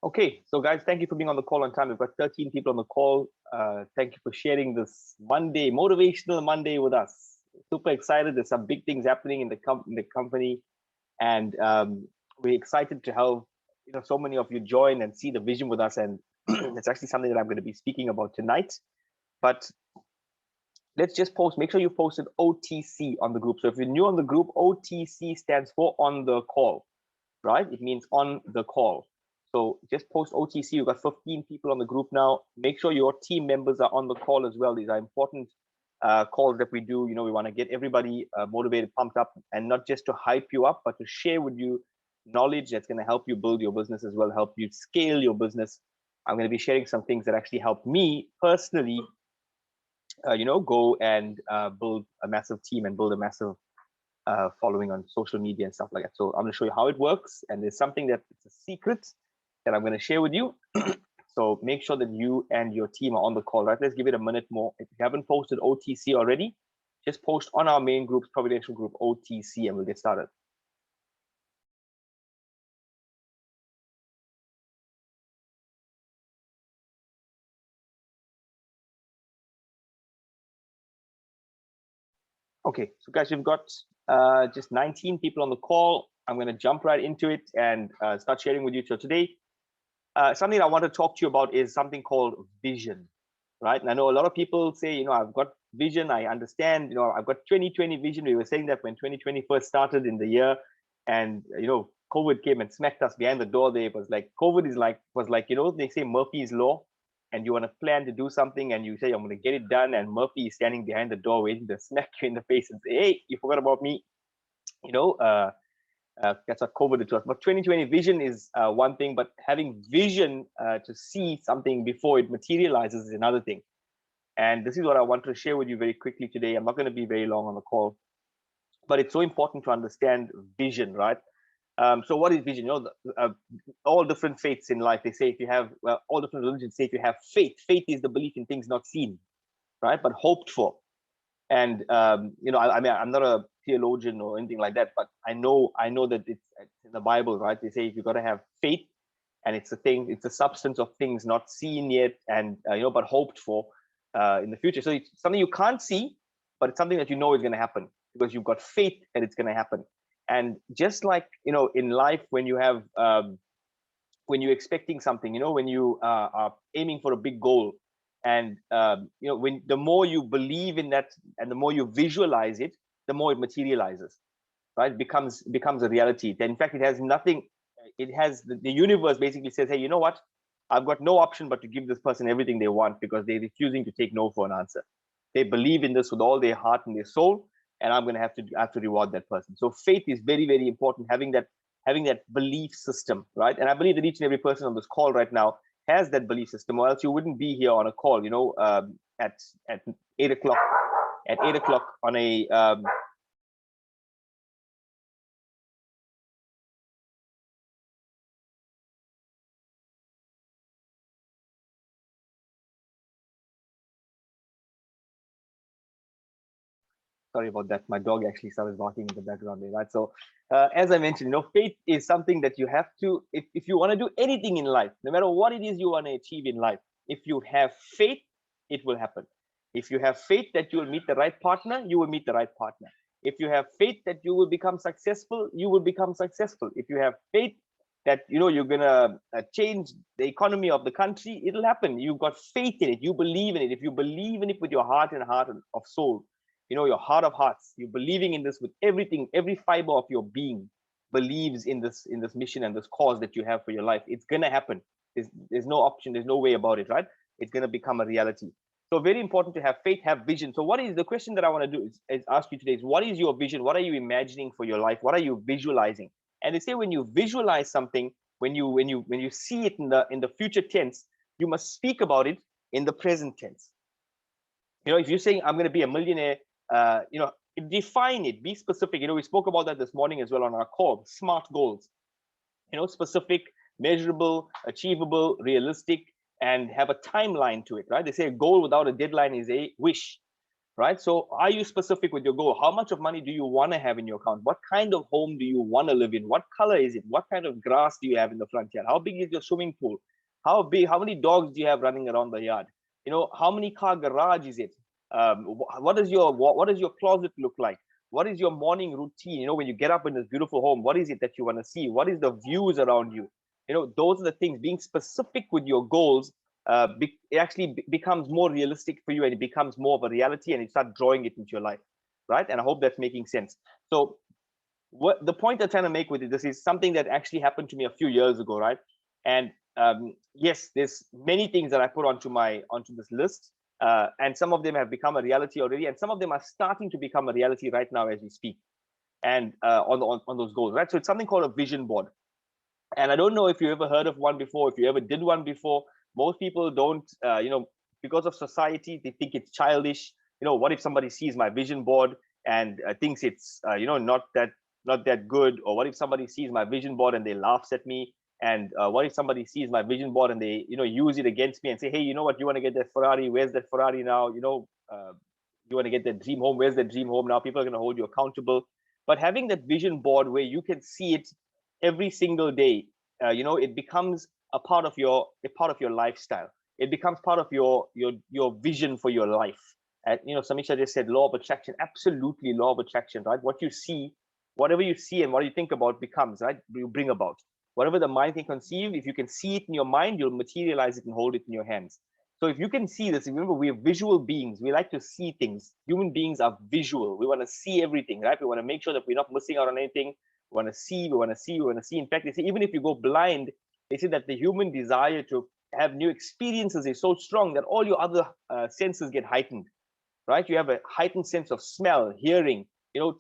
Okay, so guys, thank you for being on the call on time. We've got 13 people on the call. Thank you for sharing this Monday, motivational Monday with us. Super excited. There's some big things happening in the company, and we're excited to have so many of you join and see the vision with us. And it's actually something that I'm going to be speaking about tonight. But let's just make sure you posted OTC on the group. So if you're new on the group, OTC stands for on the call, right? It means on the call. So just post OTC. You've got 15 people on the group now. Make sure your team members are on the call as well. These are important calls that we do. We want to get everybody motivated, pumped up, and not just to hype you up, but to share with you knowledge that's going to help you build your business as well, help you scale your business. I'm going to be sharing some things that actually help me personally, go and build a massive team and build a massive following on social media and stuff like that. So I'm going to show you how it works. And there's something that it's a secret that I'm going to share with you. So make sure that you and your team are on the call, right? Let's give it a minute more. If you haven't posted OTC already, just post on our main group, Providential Group OTC, and we'll get started. Okay, so guys, we've got just 19 people on the call. I'm going to jump right into it and start sharing with you. So today, something I want to talk to you about is something called vision, right? And I know a lot of people say, I've got vision. I understand, I've got 2020 vision. We were saying that when 2020 first started in the year, and COVID came and smacked us behind the door. There, it was like COVID was like they say Murphy's law, and you want to plan to do something, and you say I'm going to get it done, and Murphy is standing behind the door waiting to smack you in the face and say, "Hey, you forgot about me," That's what COVID did to us. But 2020 vision is one thing, but having vision to see something before it materializes is another thing. And this is what I want to share with you very quickly today. I'm not going to be very long on the call, but it's so important to understand vision, right? So what is vision? All different faiths in life, they say if you have, all different religions say if you have faith, faith is the belief in things not seen, right? But hoped for. And I mean, I'm not a theologian or anything like that, but I know that it's in the Bible, right? They say if you got to have faith, and it's a substance of things not seen yet, and but hoped for in the future. So it's something you can't see, but it's something that is going to happen because you've got faith that it's going to happen. And just like in life, when you have when you're expecting something, when you are aiming for a big goal, and when the more you believe in that and the more you visualize it, the more it materializes, right? It becomes a reality. Then in fact, it has nothing. It has the universe basically says, hey, you know what? I've got no option but to give this person everything they want because they're refusing to take no for an answer. They believe in this with all their heart and their soul, and I'm going to have to reward that person. So faith is very, very important. Having that belief system, right? And I believe that each and every person on this call right now has that belief system, or else you wouldn't be here on a call, at 8 o'clock, on a sorry about that. My dog actually started barking in the background there, right? So as I mentioned, faith is something that you have to, if you want to do anything in life, no matter what it is you want to achieve in life, if you have faith, it will happen. If you have faith that you will meet the right partner, you will meet the right partner. If you have faith that you will become successful, you will become successful. If you have faith that you're gonna change the economy of the country, it'll happen. You've got faith in it. You believe in it. If you believe in it with your heart of soul, your heart of hearts, you're believing in this with everything, every fiber of your being believes in this mission and this cause that you have for your life. It's gonna happen. There's no option. There's no way about it, right? It's gonna become a reality. So very important to have faith, have vision. So what is the question that I want to do is ask you today is, what is your vision? What are you imagining for your life? What are you visualizing? And they say when you visualize something, when you see it in the future tense, you must speak about it in the present tense. If you're saying I'm going to be a millionaire, define it, be specific. We spoke about that this morning as well on our call. Smart goals, specific, measurable, achievable, realistic, and have a timeline to it, right? They say a goal without a deadline is a wish. right? So are you specific with your goal? How much of money do you want to have in your account? What kind of home do you want to live in? What color is it? What kind of grass do you have in the front yard? How big is your swimming pool? How many dogs do you have running around the yard? You know, how many car garage is it? What does your closet look like? What is your morning routine? You know, when you get up in this beautiful home, what is it that you want to see? What is the views around you? You know, those are the things. Being specific with your goals, it actually becomes more realistic for you, and it becomes more of a reality, and you start drawing it into your life, right? And I hope that's making sense. So what the point I'm trying to make with it, this is something that actually happened to me a few years ago, right? And yes, there's many things that I put onto this list, and some of them have become a reality already, and some of them are starting to become a reality right now as we speak, and on those goals, right? So it's something called a vision board. And I don't know if you ever heard of one before, if you ever did one before. Most people don't, because of society, they think it's childish. You know, what if somebody sees my vision board and thinks it's, not that good? Or what if somebody sees my vision board and they laughs at me? And what if somebody sees my vision board and they, use it against me and say, hey, you know what, you want to get that Ferrari? Where's that Ferrari now? You want to get that dream home? Where's that dream home now? People are going to hold you accountable. But having that vision board where you can see it every single day, it becomes a part of your lifestyle. It becomes part of your vision for your life. And Samisha just said law of attraction. Absolutely, law of attraction, right? What you see, whatever you see and what you think about becomes, right? You bring about whatever the mind can conceive. If you can see it in your mind, you'll materialize it and hold it in your hands. So if you can see this, remember, we are visual beings. We like to see things. Human beings are visual. We want to see everything, right? We want to make sure that we're not missing out on anything. We want to see, we want to see, we want to see. In fact, they say even if you go blind, they say that the human desire to have new experiences is so strong that all your other senses get heightened, right? You have a heightened sense of smell, hearing,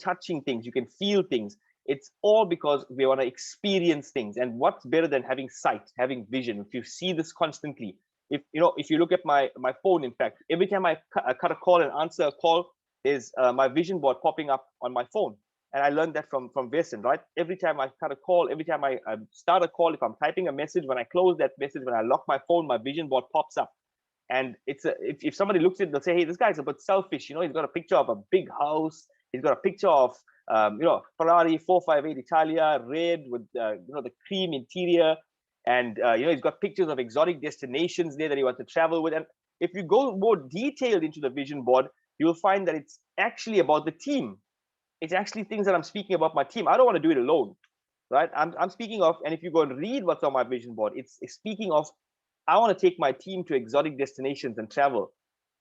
touching things. You can feel things. It's all because we want to experience things. And what's better than having sight, having vision? If you see this constantly, if you look at my phone, in fact, every time I cut a call and answer a call, there's my vision board popping up on my phone. And I learned that from Vesan, right? Every time I cut a call, every time I start a call, if I'm typing a message, when I close that message, when I lock my phone, my vision board pops up. And it's if somebody looks at it, they'll say, hey, this guy's a bit selfish. He's got a picture of a big house. He's got a picture of Ferrari 458 Italia, red with the cream interior. And he's got pictures of exotic destinations there that he wants to travel with. And if you go more detailed into the vision board, you'll find that it's actually about the team. It's actually things that I'm speaking about my team. I don't want to do it alone, right? I'm speaking of, and if you go and read what's on my vision board, it's speaking of, I want to take my team to exotic destinations and travel.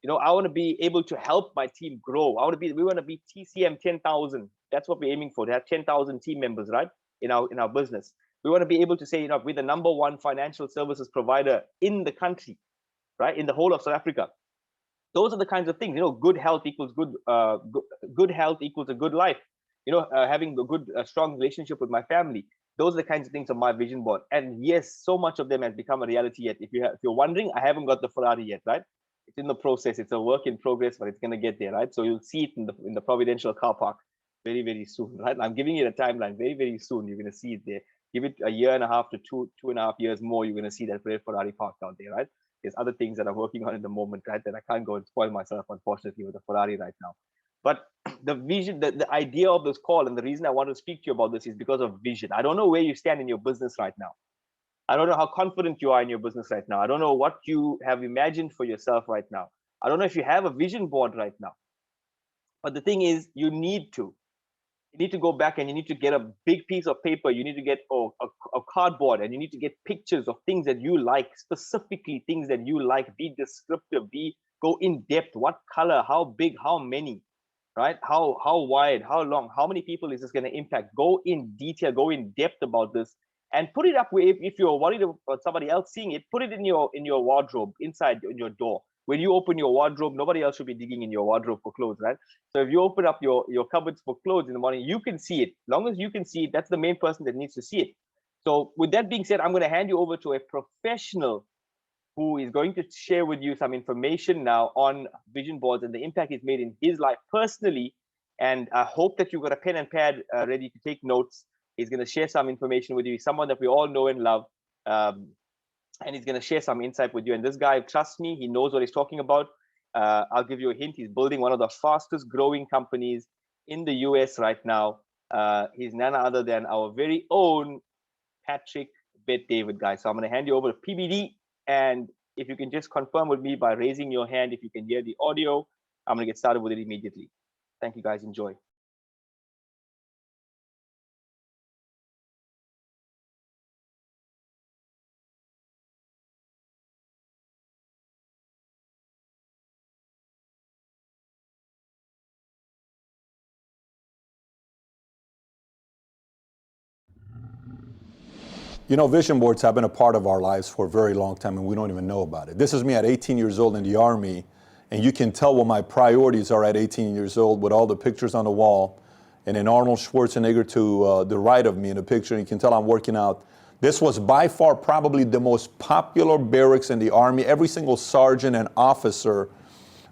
I want to be able to help my team grow. We want to be TCM 10,000. That's what we're aiming for, to have 10,000 team members, right? In our business. We want to be able to say, we're the #1 financial services provider in the country, right? In the whole of South Africa. Those are the kinds of things. Good health equals good health equals a good life. Having a good, strong relationship with my family. Those are the kinds of things on my vision board. And yes, so much of them has become a reality yet. If you're wondering, I haven't got the Ferrari yet, right? It's in the process. It's a work in progress, but it's going to get there, right? So you'll see it in the Providential car park very, very soon, right? I'm giving it a timeline. Very, very soon, you're going to see it there. Give it a year and a half to 2.5 years more, you're going to see that red Ferrari parked out there, right? There's other things that I'm working on in the moment, right? That I can't go and spoil myself, unfortunately, with a Ferrari right now. But the vision, the idea of this call, and the reason I want to speak to you about this is because of vision. I don't know where you stand in your business right now. I don't know how confident you are in your business right now. I don't know what you have imagined for yourself right now. I don't know if you have a vision board right now. But the thing is, you need to go back and you need to get a big piece of paper. You need to get a cardboard, and you need to get pictures of things that you like, specifically things that you like. Be descriptive, go in depth. What color, how big, how many, right? How wide, how long, how many people is this going to impact? Go in detail, go in depth about this, and put it up where, if you're worried about somebody else seeing it, put it in your wardrobe, inside in your door. When you open your wardrobe, nobody else should be digging in your wardrobe for clothes, right? So if you open up your cupboards for clothes in the morning, you can see it. As long as you can see it, that's the main person that needs to see it. So with that being said, I'm going to hand you over to a professional who is going to share with you some information now on vision boards and the impact it's made in his life personally. And I hope that you've got a pen and pad ready to take notes. He's going to share some information with you. He's someone that we all know and love. And he's going to share some insight with you. And this guy, trust me, he knows what he's talking about. I'll give you a hint. He's building one of the fastest growing companies in the US right now. He's none other than our very own Patrick Bet David, guys. So I'm going to hand you over to PBD. And if you can just confirm with me by raising your hand, if you can hear the audio, I'm going to get started with it immediately. Thank you, guys. Enjoy. You know, vision boards have been a part of our lives for a very long time, and we don't even know about it. This is me at 18 years old in the Army, and you can tell what my priorities are at 18 years old with all the pictures on the wall, and then Arnold Schwarzenegger to the right of me in the picture, and you can tell I'm working out. This was by far probably the most popular barracks in the Army. Every single sergeant and officer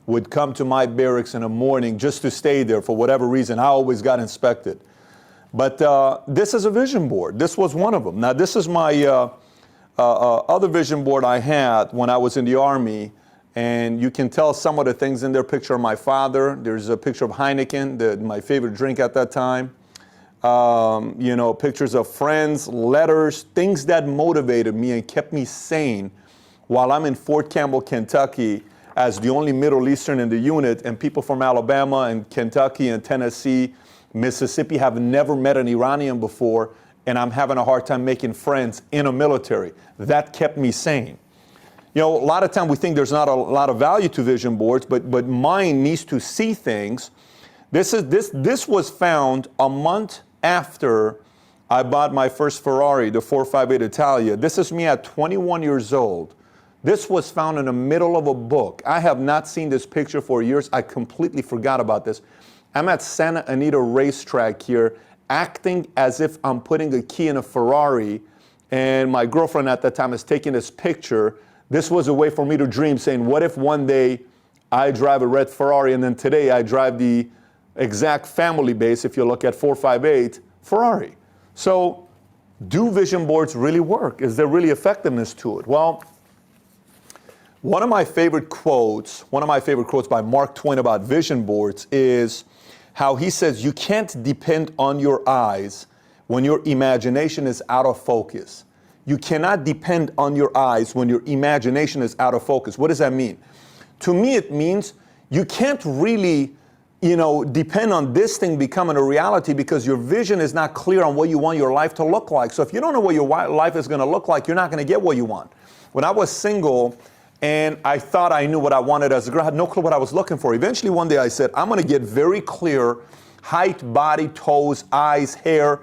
would come to my barracks in the morning just to stay there for whatever reason. I always got inspected. But this is a vision board. This was one of them. Now, this is my other vision board I had when I was in the Army. And you can tell some of the things in there. Picture of my father. There's a picture of Heineken, my favorite drink at that time. You know, pictures of friends, letters, things that motivated me and kept me sane while I'm in Fort Campbell, Kentucky, as the only Middle Eastern in the unit, and people from Alabama and Kentucky and Tennessee, Mississippi have never met an Iranian before, and I'm having a hard time making friends in a military. That kept me sane. You know, a lot of time we think there's not a lot of value to vision boards, but mine needs to see things. This was found a month after I bought my first Ferrari, the 458 Italia. This is me at 21 years old. This was found in the middle of a book. I have not seen this picture for years. I completely forgot about this. I'm at Santa Anita racetrack here, acting as if I'm putting a key in a Ferrari, and my girlfriend at that time is taking this picture. This was a way for me to dream, saying, what if one day I drive a red Ferrari, and then today I drive the exact family base, if you look at 458, Ferrari. So do vision boards really work? Is there really effectiveness to it? Well, one of my favorite quotes by Mark Twain about vision boards is how he says, you can't depend on your eyes when your imagination is out of focus. You cannot depend on your eyes when your imagination is out of focus. What does that mean? To me, it means you can't really, depend on this thing becoming a reality because your vision is not clear on what you want your life to look like. So if you don't know what your life is going to look like, you're not going to get what you want. When I was single, and I thought I knew what I wanted as a girl. I had no clue what I was looking for. Eventually one day I said, I'm going to get very clear height, body, toes, eyes, hair,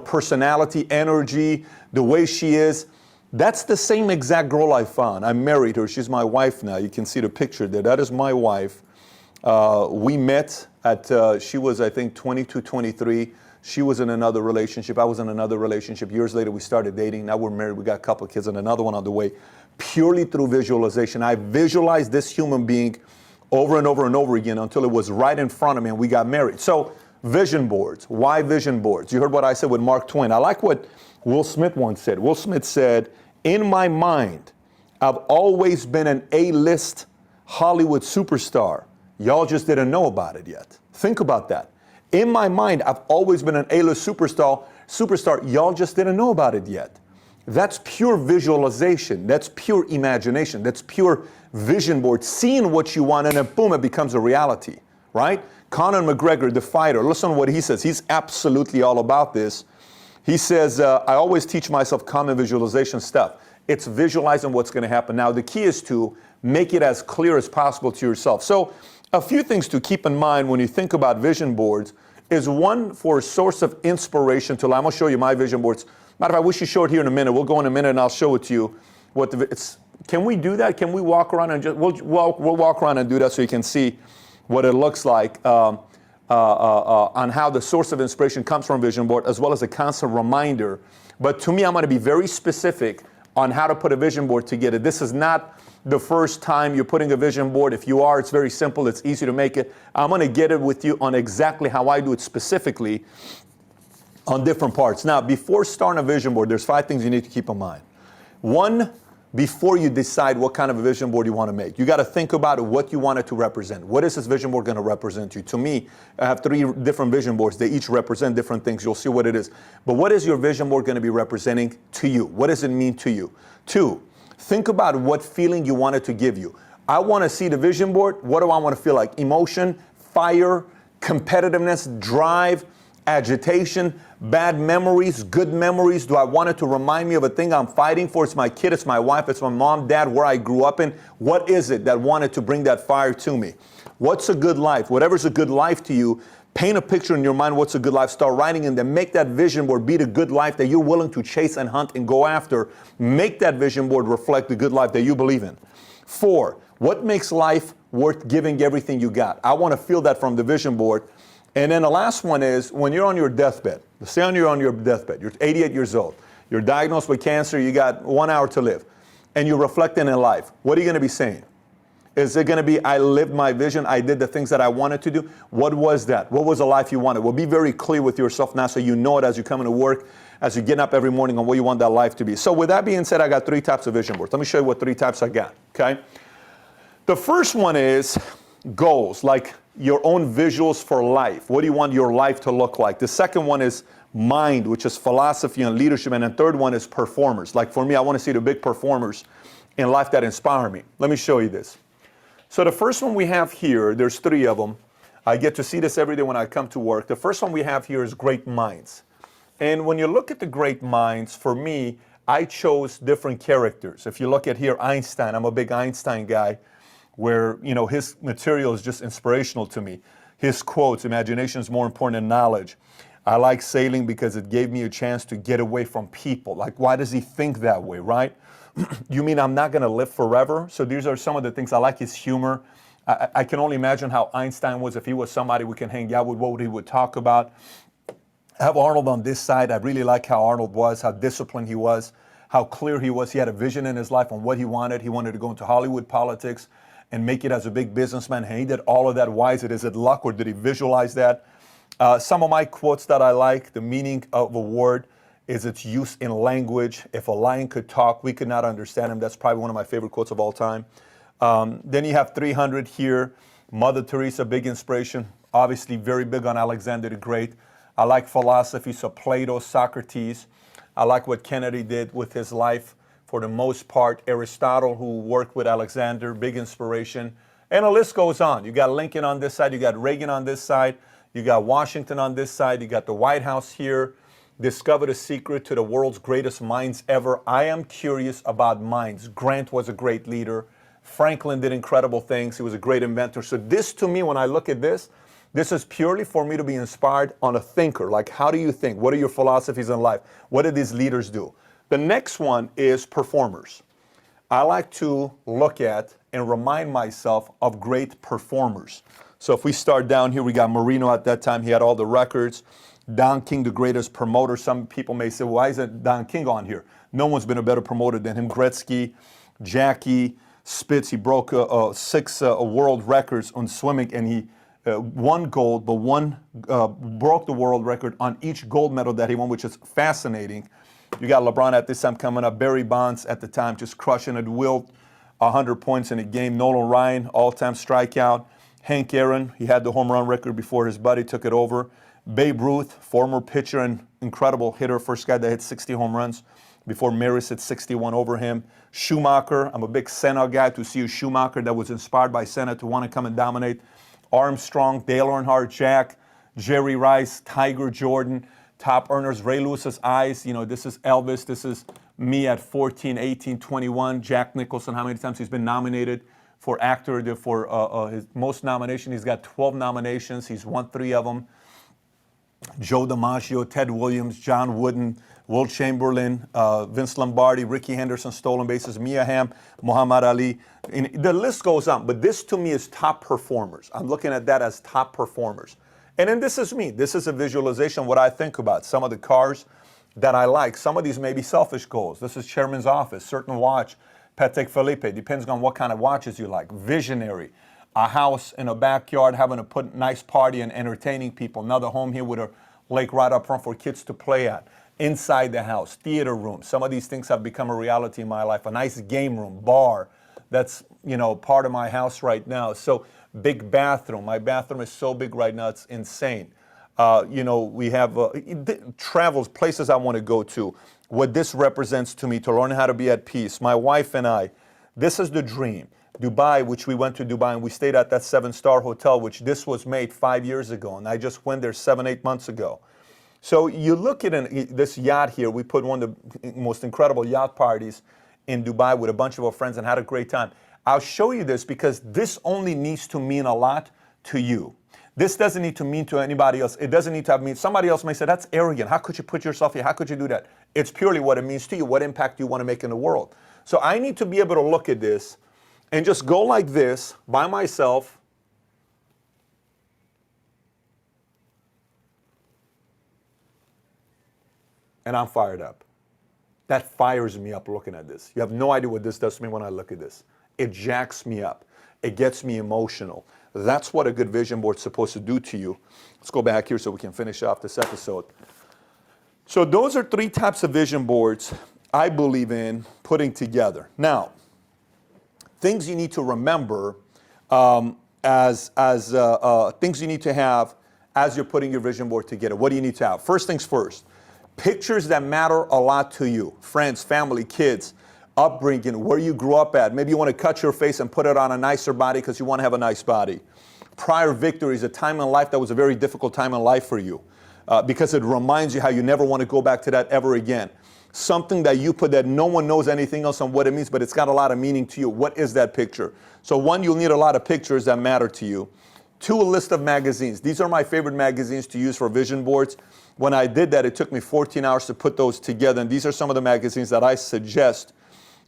personality, energy, the way she is. That's the same exact girl I found. I married her. She's my wife now. You can see the picture there. That is my wife. We met at, she was, I think, 22, 23. She was in another relationship. I was in another relationship. Years later, we started dating. Now we're married. We got a couple of kids and another one on the way. Purely through visualization. I visualized this human being over and over and over again until it was right in front of me and we got married. So vision boards. Why vision boards? You heard what I said with Mark Twain. I like what Will Smith once said. Will Smith said, in my mind, I've always been an A-list Hollywood superstar. Y'all just didn't know about it yet. Think about that. In my mind, I've always been an A-list superstar. Y'all just didn't know about it yet. That's pure visualization. That's pure imagination. That's pure vision board. Seeing what you want and then boom, it becomes a reality, right? Conor Mcgregor, the fighter, listen to what he says. He's absolutely all about this. He says, I always teach myself common visualization stuff. It's visualizing what's going to happen. Now, the key is to make it as clear as possible to yourself. So a few things to keep in mind when you think about vision boards is one, for a source of inspiration to, I'm going to show you my vision boards. Matter of fact, we should show it here in a minute. We'll go in a minute and I'll show it to you. Can we do that? Can we walk around and we'll walk around and do that so you can see what it looks like on how the source of inspiration comes from vision board, as well as a constant reminder. But to me, I'm going to be very specific on how to put a vision board together. This is not the first time you're putting a vision board. If you are, it's very simple. It's easy to make it. I'm going to get it with you on exactly how I do it specifically on different parts. Now, before starting a vision board, there's 5 things you need to keep in mind. One, before you decide what kind of a vision board you want to make. You got to think about what you want it to represent. What is this vision board going to represent you? To me, I have 3 different vision boards. They each represent different things. You'll see what it is. But what is your vision board going to be representing to you? What does it mean to you? 2, think about what feeling you want it to give you. I want to see the vision board. What do I want to feel like? Emotion, fire, competitiveness, drive, agitation, bad memories, good memories. Do I want it to remind me of a thing I'm fighting for? It's my kid, it's my wife, it's my mom, dad, where I grew up in. What is it that wanted to bring that fire to me? What's a good life? Whatever's a good life to you, paint a picture in your mind. What's a good life? Start writing in there. Make that vision board be the good life that you're willing to chase and hunt and go after. Make that vision board reflect the good life that you believe in. 4, what makes life worth giving everything you got? I want to feel that from the vision board. And then the last one is when you're on your deathbed. Say you're on your deathbed. You're 88 years old. You're diagnosed with cancer. You got 1 hour to live. And you're reflecting in life. What are you going to be saying? Is it going to be, I lived my vision, I did the things that I wanted to do? What was that? What was the life you wanted? Well, be very clear with yourself now so you know it as you come into work, as you get up every morning on what you want that life to be. So with that being said, I got 3 types of vision boards. Let me show you what 3 types I got, okay? The first one is goals, like your own visuals for life. What do you want your life to look like? The second one is mind, which is philosophy and leadership. And the third one is performers. Like for me, I want to see the big performers in life that inspire me. Let me show you this. So the first one we have here, there's 3 of them. I get to see this every day when I come to work. The first one we have here is great minds. And when you look at the great minds, for me, I chose different characters. If you look at here, Einstein, I'm a big Einstein guy, where, you know, his material is just inspirational to me. His quotes, imagination is more important than knowledge. I like sailing because it gave me a chance to get away from people. Like, why does he think that way, right? You mean I'm not going to live forever? So these are some of the things. I like his humor. I can only imagine how Einstein was if he was somebody we can hang out with, what he would talk about. I have Arnold on this side. I really like how Arnold was, how disciplined he was, how clear he was. He had a vision in his life on what he wanted. He wanted to go into Hollywood politics and make it as a big businessman. And he did all of that. Why is it? Is it luck, or did he visualize that? Some of my quotes that I like, the meaning of a word is its use in language. If a lion could talk, we could not understand him. That's probably one of my favorite quotes of all time. Then you have 300 here. Mother Teresa, big inspiration. Obviously very big on Alexander the Great. I like philosophy, so Plato, Socrates. I like what Kennedy did with his life for the most part. Aristotle, who worked with Alexander, big inspiration. And the list goes on. You got Lincoln on this side. You got Reagan on this side. You got Washington on this side. You got the White House here. Discovered a secret to the world's greatest minds ever. I am curious about minds. Grant was a great leader. Franklin did incredible things. He was a great inventor. So this, to me, when I look at this is purely for me to be inspired on a thinker. Like, how do you think? What are your philosophies in life? What did these leaders do? The next one is performers. I like to look at and remind myself of great performers. So if we start down here, we got Marino at that time. He had all the records. Don King, the greatest promoter. Some people may say, why isn't Don King on here? No one's been a better promoter than him. Gretzky, Jackie, Spitz. He broke 6 world records on swimming, and he won gold, but broke the world record on each gold medal that he won, which is fascinating. You got LeBron at this time coming up. Barry Bonds at the time just crushing it. Wilt, 100 points in a game. Nolan Ryan, all-time strikeout. Hank Aaron, he had the home run record before his buddy took it over. Babe Ruth, former pitcher and incredible hitter, first guy that hit 60 home runs before Maris hit 61 over him. Schumacher, I'm a big Senna guy. To see a Schumacher that was inspired by Senna to want to come and dominate. Armstrong, Dale Earnhardt, Jack, Jerry Rice, Tiger Jordan, top earners, Ray Lewis's eyes. You know, this is Elvis. This is me at 14, 18, 21. Jack Nicholson, how many times he's been nominated for actor, for his most nomination. He's got 12 nominations. He's won 3 of them. Joe DiMaggio, Ted Williams, John Wooden, Will Chamberlain, Vince Lombardi, Ricky Henderson, stolen bases, Mia Hamm, Muhammad Ali. And the list goes on, but this to me is top performers. I'm looking at that as top performers. And then this is me. This is a visualization of what I think about. Some of the cars that I like. Some of these may be selfish goals. This is Chairman's office, certain watch, Patek Philippe. Depends on what kind of watches you like. Visionary. A house in a backyard, having to put nice party and entertaining people. Another home here with a lake right up front for kids to play at. inside the house, theater rooms. Some of these things have become a reality in my life. A nice game room, bar, that's, part of my house right now. So big bathroom. My bathroom is so big right now, it's insane. We have travels, places I want to go to. What this represents to me, to learn how to be at peace. My wife and I, this is the dream. Dubai, which we went to Dubai, and we stayed at that 7-star hotel, which this was made 5 years ago, and I just went there 7-8 months ago. So you look at this yacht here. We put one of the most incredible yacht parties in Dubai with a bunch of our friends and had a great time. I'll show you this because this only needs to mean a lot to you. This doesn't need to mean to anybody else. It doesn't need to have mean. Somebody else may say, that's arrogant. How could you put yourself here? How could you do that? It's purely what it means to you, what impact you want to make in the world. So I need to be able to look at this and just go like this by myself. And I'm fired up. That fires me up looking at this. You have no idea what this does to me when I look at this. It jacks me up. It gets me emotional. That's what a good vision board is supposed to do to you. Let's go back here so we can finish off this episode. So those are 3 types of vision boards I believe in putting together. Now, things you need to remember as things you need to have as you're putting your vision board together. What do you need to have? First things first. Pictures that matter a lot to you. Friends, family, kids, upbringing, where you grew up at. Maybe you want to cut your face and put it on a nicer body because you want to have a nice body. Prior victories, a time in life that was a very difficult time in life for you because it reminds you how you never want to go back to that ever again. Something that you put that no one knows anything else on what it means, but it's got a lot of meaning to you. What is that picture? So 1, you'll need a lot of pictures that matter to you. 2, a list of magazines. These are my favorite magazines to use for vision boards. When I did that, it took me 14 hours to put those together. And these are some of the magazines that I suggest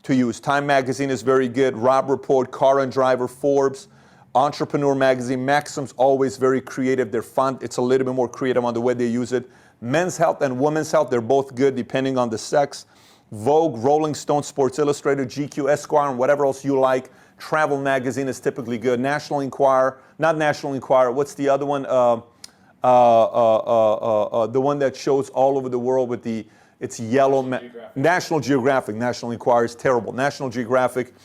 to use. Time Magazine is very good. Robb Report, Car and Driver, Forbes, Entrepreneur Magazine. Maxim's always very creative. Their font, it's a little bit more creative on the way they use it. Men's Health and Women's Health, they're both good depending on the sex. Vogue, Rolling Stone, Sports Illustrated, GQ, Esquire, and whatever else you like. Travel Magazine is typically good. National Enquirer, not National Enquirer, what's the other one? The one that shows all over the world with it's yellow. National Geographic. National Enquirer is terrible. National Geographic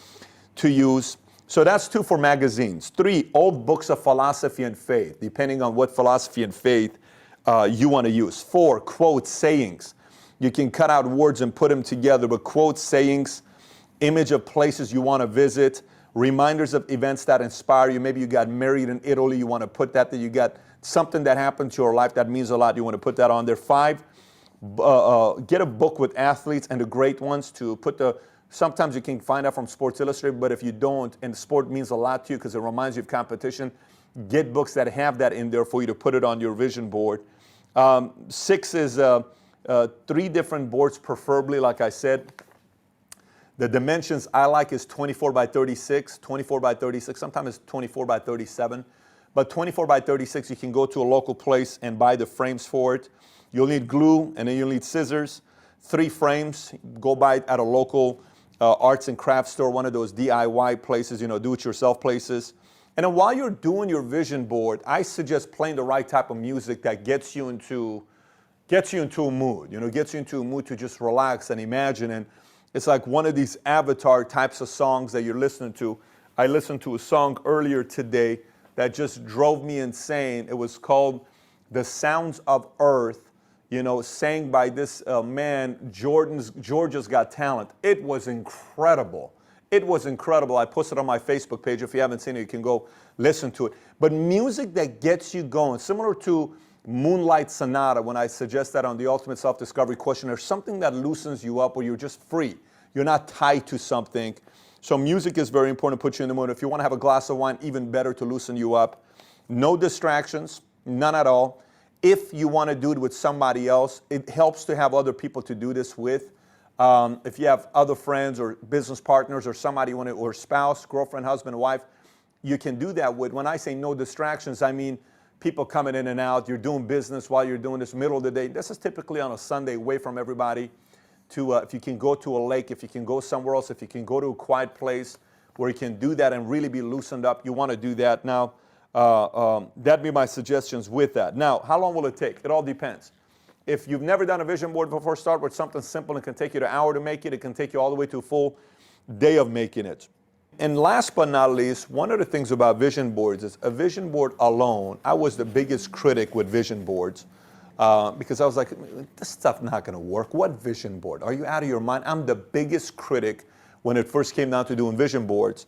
to use. So that's 2 for magazines. 3, old books of philosophy and faith, depending on what philosophy and faith you want to use. 4, quotes, sayings. You can cut out words and put them together, but quotes, sayings, image of places you want to visit, reminders of events that inspire you. Maybe you got married in Italy, you want to put that you got something that happened to your life that means a lot, you want to put that on there. 5, get a book with athletes and the great ones to put sometimes you can find out from Sports Illustrated, but if you don't, and sport means a lot to you because it reminds you of competition, get books that have that in there for you to put it on your vision board. 6 is 3 different boards, preferably, like I said. The dimensions I like is 24 by 36, 24 by 36, sometimes it's 24 by 37. But 24 by 36, you can go to a local place and buy the frames for it. You'll need glue, and then you'll need scissors. 3 frames, go buy it at a local arts and crafts store, one of those DIY places, do-it-yourself places. And then while you're doing your vision board, I suggest playing the right type of music that gets you into a mood, gets you into a mood to just relax and imagine. And it's like one of these avatar types of songs that you're listening to. I listened to a song earlier today that just drove me insane. It was called The Sounds of Earth, sang by this man, Georgia's Got Talent. It was incredible. It was incredible. I posted on my Facebook page. If you haven't seen it, you can go listen to it. But music that gets you going, similar to Moonlight Sonata, when I suggest that on the Ultimate Self-Discovery Questionnaire, something that loosens you up where you're just free. You're not tied to something. So music is very important to put you in the mood. If you want to have a glass of wine, even better to loosen you up. No distractions, none at all. If you want to do it with somebody else, it helps to have other people to do this with. If you have other friends or business partners or somebody you want to, or spouse, girlfriend, husband, wife, you can do that with. When I say no distractions, I mean people coming in and out. You're doing business while you're doing this, middle of the day. This is typically on a Sunday, away from everybody. If you can go to a lake, if you can go somewhere else, if you can go to a quiet place where you can do that and really be loosened up, you want to do that. Now, that'd be my suggestions with that. Now, how long will it take? It all depends. If you've never done a vision board before, start with something simple. It can take you an hour to make it. It can take you all the way to a full day of making it. And last but not least, one of the things about vision boards is a vision board alone. I was the biggest critic with vision boards because I was like, this stuff not going to work. What vision board? Are you out of your mind? I'm the biggest critic when it first came down to doing vision boards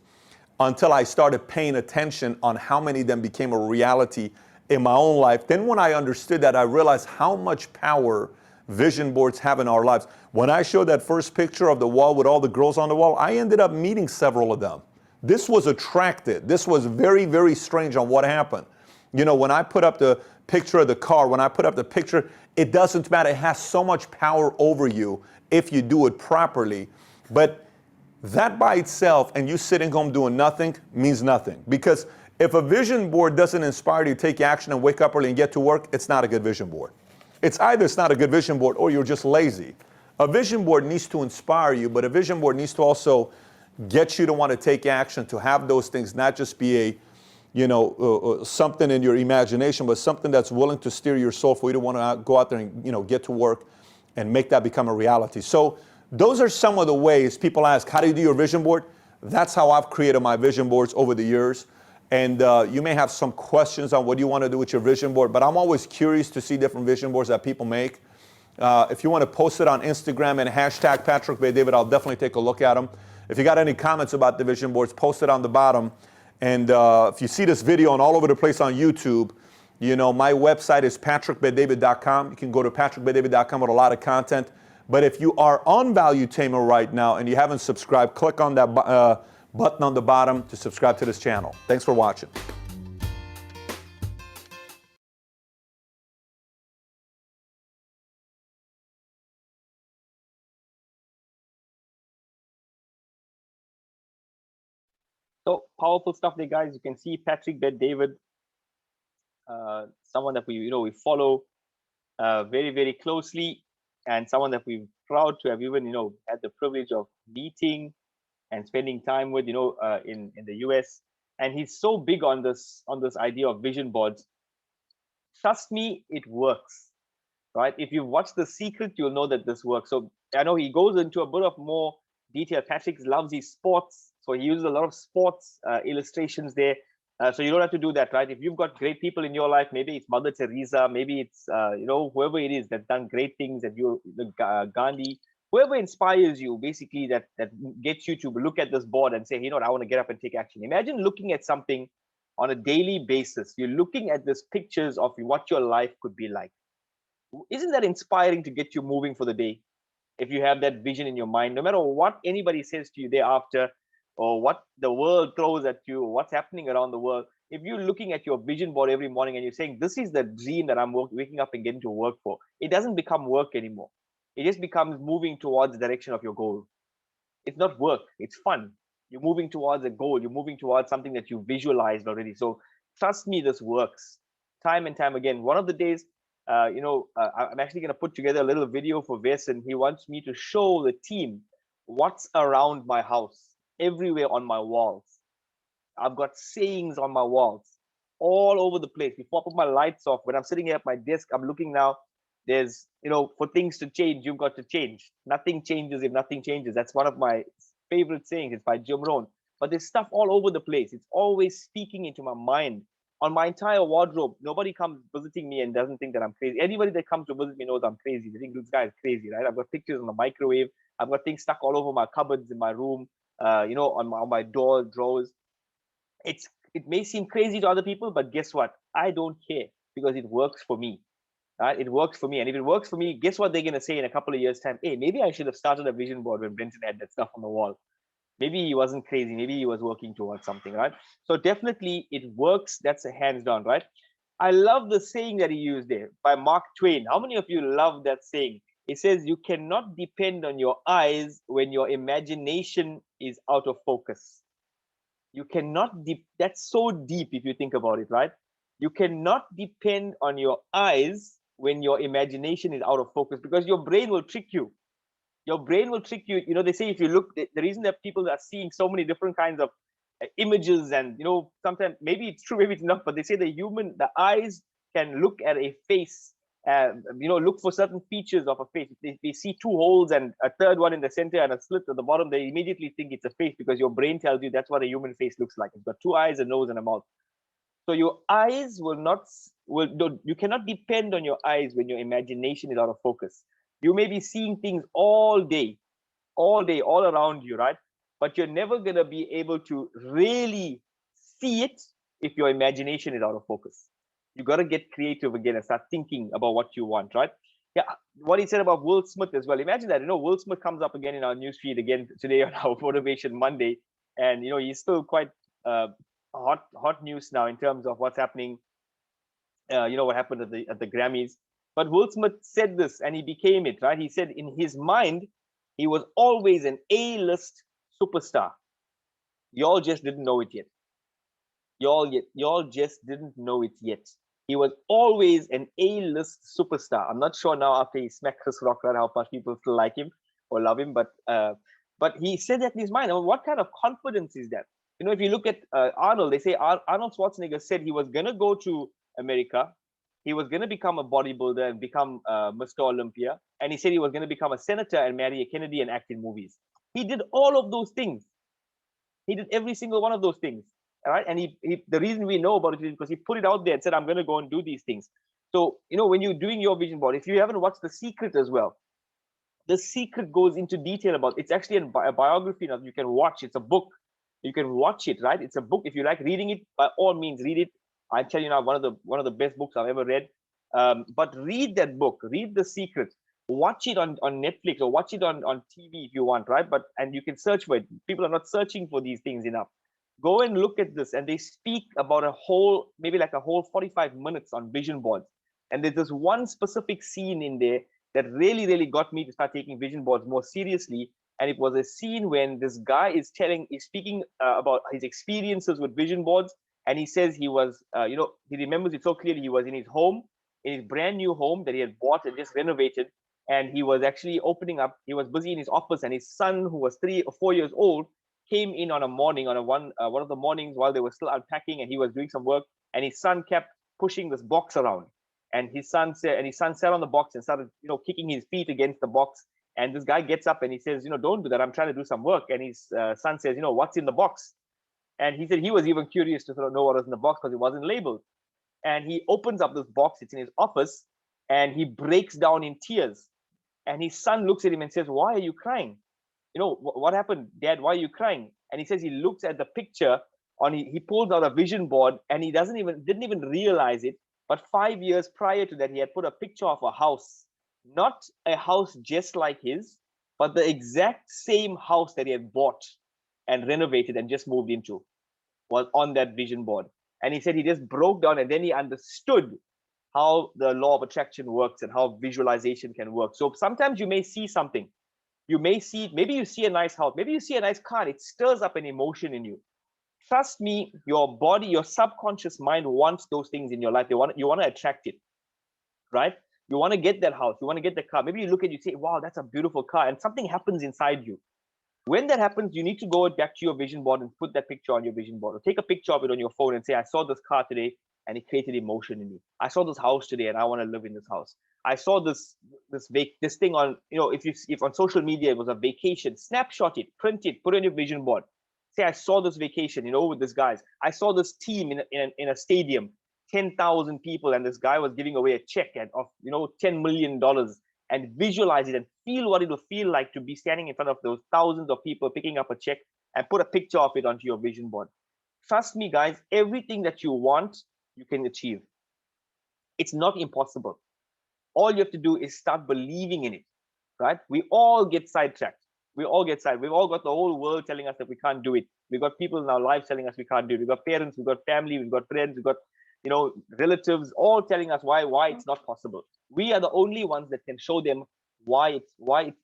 until I started paying attention on how many of them became a reality in my own life. Then when I understood that, I realized how much power vision boards have in our lives. When I showed that first picture of the wall with all the girls on the wall, I ended up meeting several of them. This was attracted. This was very, very strange on what happened. You know, when I put up the picture of the car, when I put up the picture, it doesn't matter. It has so much power over you if you do it properly. But that by itself and you sitting home doing nothing means nothing. Because if a vision board doesn't inspire you to take action and wake up early and get to work, it's not a good vision board. It's either it's not a good vision board or you're just lazy. A vision board needs to inspire you, but a vision board needs to also get you to want to take action, to have those things not just be a, something in your imagination, but something that's willing to steer your soul for you to want to go out there and, get to work and make that become a reality. So those are some of the ways people ask, how do you do your vision board? That's how I've created my vision boards over the years. And you may have some questions on what you want to do with your vision board, but I'm always curious to see different vision boards that people make. If you want to post it on Instagram and hashtag Patrick Bay David, I'll definitely take a look at them. If you got any comments about the vision boards, post it on the bottom. And if you see this video and all over the place on YouTube, my website is patrickbetdavid.com. You can go to patrickbetdavid.com with a lot of content. But if you are on Valuetainer right now and you haven't subscribed, click on that button on the bottom to subscribe to this channel. Thanks for watching. So powerful stuff there, guys. You can see Patrick Bet David, someone that we follow very, very closely, and someone that we're proud to have even had the privilege of meeting and spending time with in the US. And he's so big on this idea of vision boards. Trust me, it works, right? If you've watched The Secret, you'll know that this works. So I know he goes into a bit of more detail. Patrick loves his sports, so he uses a lot of sports illustrations there. So you don't have to do that, right? If you've got great people in your life, maybe it's Mother Teresa, maybe it's whoever it is that's done great things, that Gandhi, whoever inspires you, basically that gets you to look at this board and say, I want to get up and take action. Imagine looking at something on a daily basis. You're looking at these pictures of what your life could be like. Isn't that inspiring to get you moving for the day? If you have that vision in your mind, no matter what anybody says to you thereafter, or what the world throws at you, or what's happening around the world, if you're looking at your vision board every morning and you're saying, this is the dream that I'm waking up and getting to work for, it doesn't become work anymore. It just becomes moving towards the direction of your goal. It's not work, it's fun. You're moving towards a goal, you're moving towards something that you visualized already. So trust me, this works time and time again. One of the days, I'm actually going to put together a little video for Vesan. He wants me to show the team what's around my house, everywhere on my walls. I've got sayings on my walls all over the place. Before I put my lights off, when I'm sitting here at my desk, I'm looking now. There's, for things to change, you've got to change. Nothing changes if nothing changes. That's one of my favorite sayings. It's by Jim Rohn. But there's stuff all over the place. It's always speaking into my mind. On my entire wardrobe, nobody comes visiting me and doesn't think that I'm crazy. Anybody that comes to visit me knows I'm crazy. They think this guy is crazy, right? I've got pictures on the microwave. I've got things stuck all over my cupboards in my room, on my door drawers. It may seem crazy to other people, but guess what? I don't care, because it works for me. Right? It works for me. And if it works for me, guess what they're going to say in a couple of years' time? Hey, maybe I should have started a vision board when Brenton had that stuff on the wall. Maybe he wasn't crazy. Maybe he was working towards something, right? So definitely it works. That's a hands down, right? I love the saying that he used there by Mark Twain. How many of you love that saying? It says, you cannot depend on your eyes when your imagination is out of focus. You cannot, that's so deep if you think about it, right? You cannot depend on your eyes when your imagination is out of focus, because your brain will trick you. Your brain will trick you. They say if you look, the reason that people are seeing so many different kinds of images, and sometimes maybe it's true, maybe it's not, but they say the eyes can look at a face Look for certain features of a face. If they see two holes and a third one in the center and a slit at the bottom, they immediately think it's a face because your brain tells you that's what a human face looks like. It's got two eyes, a nose, and a mouth. So your eyes you cannot depend on your eyes when your imagination is out of focus. You may be seeing things all day, all around you, right? But you're never going to be able to really see it if your imagination is out of focus. You got to get creative again and start thinking about what you want, right? Yeah, what he said about Will Smith as well. Imagine that, Will Smith comes up again in our newsfeed again today on our Motivation Monday, and he's still quite hot news now in terms of what's happening. What happened at the Grammys. But Will Smith said this, and he became it, right? He said in his mind, he was always an A-list superstar. Y'all just didn't know it yet. Y'all just didn't know it yet. He was always an A-list superstar. I'm not sure now after he smacked Chris Rock, right, how much people still like him or love him, but he said that in his mind. What kind of confidence is that? If you look at Arnold, they say Arnold Schwarzenegger said he was gonna go to America. He was going to become a bodybuilder and become Mr. Olympia. And he said he was going to become a senator and marry a Kennedy and act in movies. He did all of those things. He did every single one of those things. All right. And the reason we know about it is because he put it out there and said, I'm going to go and do these things. So, when you're doing your vision board, if you haven't watched The Secret as well, The Secret goes into detail about it's actually a biography now you can watch. It's a book. You can watch it, right? It's a book. If you like reading it, by all means, read it. I tell you now, one of the best books I've ever read. But read that book, read The Secret, watch it on Netflix or watch it on TV if you want, right? And you can search for it. People are not searching for these things enough. Go and look at this, and they speak about maybe like a whole 45 minutes on vision boards. And there's this one specific scene in there that really, really got me to start taking vision boards more seriously. And it was a scene when this guy is speaking about his experiences with vision boards. And he says he was, he remembers it so clearly. He was in his home, in his brand new home that he had bought and just renovated. And he was actually opening up. He was busy in his office, and his son, who was 3 or 4 years old, came in on a morning, one of the mornings while they were still unpacking, and he was doing some work. And his son kept pushing this box around. And his son sat on the box and started, kicking his feet against the box. And this guy gets up and he says, don't do that. I'm trying to do some work. And his son says, what's in the box? And he said he was even curious to sort of know what was in the box because it wasn't labeled. And he opens up this box. It's in his office, and he breaks down in tears. And his son looks at him and says, "Why are you crying? What happened, Dad? Why are you crying?" And he says he looks at the picture he pulls out a vision board, and he didn't even realize it. But 5 years prior to that, he had put a picture of a house, not a house just like his, but the exact same house that he had bought and renovated and just moved into was on that vision board. And he said he just broke down, and then he understood how the law of attraction works and how visualization can work. So sometimes you may see something. Maybe you see a nice house, maybe you see a nice car, it stirs up an emotion in you. Trust me, your body, your subconscious mind wants those things in your life. You want to attract it, right? You want to get that house, you want to get the car. Maybe you look at it, you say, wow, that's a beautiful car, and something happens inside you. When that happens, you need to go back to your vision board and put that picture on your vision board, or take a picture of it on your phone and say, I saw this car today and it created emotion in me. I saw this house today and I want to live in this house. I saw this thing on, if on social media it was a vacation, snapshot it, print it, put it on your vision board. Say, I saw this vacation, with these guys. I saw this team in a stadium, 10,000 people, and this guy was giving away a check of $10 million. And visualize it and feel what it will feel like to be standing in front of those thousands of people, picking up a check, and put a picture of it onto your vision board. Trust me, guys, everything that you want, you can achieve. It's not impossible. All you have to do is start believing in it, right? We all get sidetracked. We've all got the whole world telling us that we can't do it. We've got people in our lives telling us we can't do it. We've got parents, we've got family, we've got friends, we've got relatives, all telling us why it's not possible. We are the only ones that can show them why it's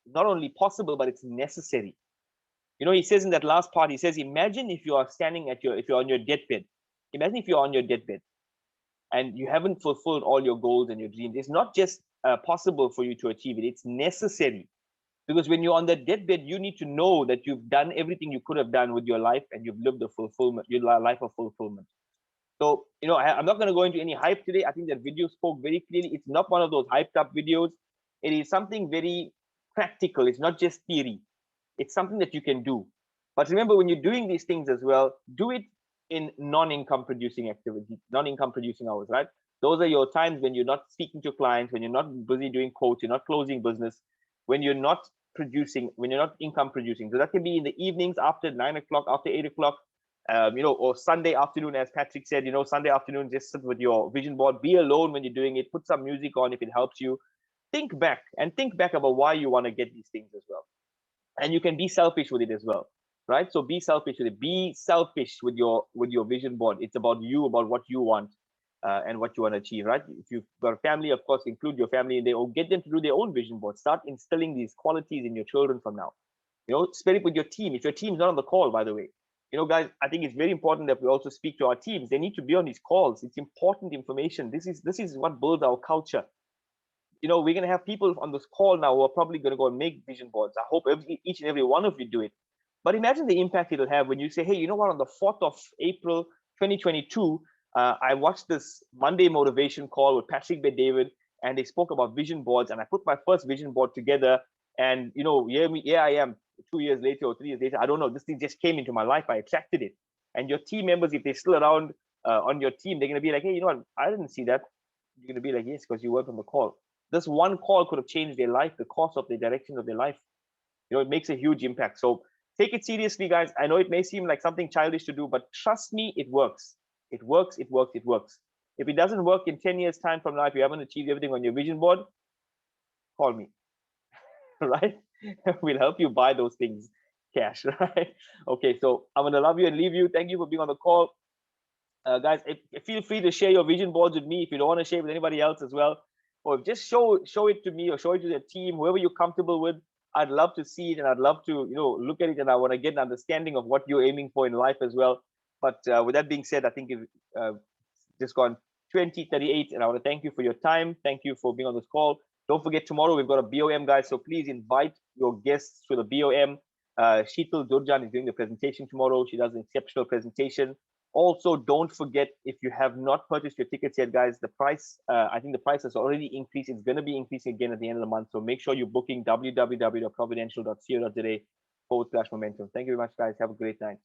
not only possible, but it's necessary. He says in that last part, he says, imagine if you are if you're on your deathbed. Imagine if you're on your deathbed and you haven't fulfilled all your goals and your dreams. It's not just possible for you to achieve it, it's necessary. Because when you're on that deathbed, you need to know that you've done everything you could have done with your life, and you've lived your life of fulfillment. So, I'm not going to go into any hype today. I think that video spoke very clearly. It's not one of those hyped up videos. It is something very practical. It's not just theory. It's something that you can do. But remember, when you're doing these things as well, do it in non-income producing activity, non-income producing hours, right? Those are your times when you're not speaking to clients, when you're not busy doing quotes, you're not closing business, when you're not producing, when you're not income producing. So that can be in the evenings after 9 o'clock, after 8 o'clock, or Sunday afternoon, as Patrick said, Sunday afternoon, just sit with your vision board, be alone when you're doing it, put some music on if it helps you. Think back about why you want to get these things as well. And you can be selfish with it as well, right? So be selfish with it. Be selfish with your vision board. It's about you, about what you want, and what you want to achieve, right? If you've got a family, of course, include your family in there, or get them to do their own vision board. Start instilling these qualities in your children from now. Spend it with your team. If your team's not on the call, by the way, guys, I think it's very important that we also speak to our teams. They need to be on these calls. It's important information. This is what builds our culture. We're going to have people on this call now who are probably going to go and make vision boards. I hope each and every one of you do it. But imagine the impact it'll have when you say, hey, you know what, on the 4th of April, 2022, I watched this Monday motivation call with Patrick Bet-David, and they spoke about vision boards, and I put my first vision board together. And, here I am 2 years later or 3 years later. I don't know. This thing just came into my life. I attracted it. And your team members, if they're still around on your team, they're going to be like, hey, you know what, I didn't see that. You're going to be like, yes, because you weren't on the call. This one call could have changed their life, the course of the direction of their life. It makes a huge impact. So take it seriously, guys. I know it may seem like something childish to do, but trust me, it works. It works, it works, it works. If it doesn't work in 10 years' time from now, if you haven't achieved everything on your vision board, call me, right? We'll help you buy those things cash, right? Okay, so I'm going to love you and leave you. Thank you for being on the call. Guys, feel free to share your vision boards with me if you don't want to share with anybody else as well. Or just show it to me, or show it to the team, whoever you're comfortable with. I'd love to see it, and I'd love to look at it, and I want to get an understanding of what you're aiming for in life as well. But with that being said, I think it's just gone 20:38, and I want to thank you for your time. Thank you for being on this call. Don't forget, tomorrow we've got a BOM, guys, so please invite your guests to the BOM. Sheetal Durjan is doing the presentation tomorrow. She does an exceptional presentation. Also, don't forget, if you have not purchased your tickets yet, guys, the price, I think the price has already increased. It's going to be increasing again at the end of the month. So make sure you're booking www.providential.co.za/momentum. Thank you very much, guys. Have a great night.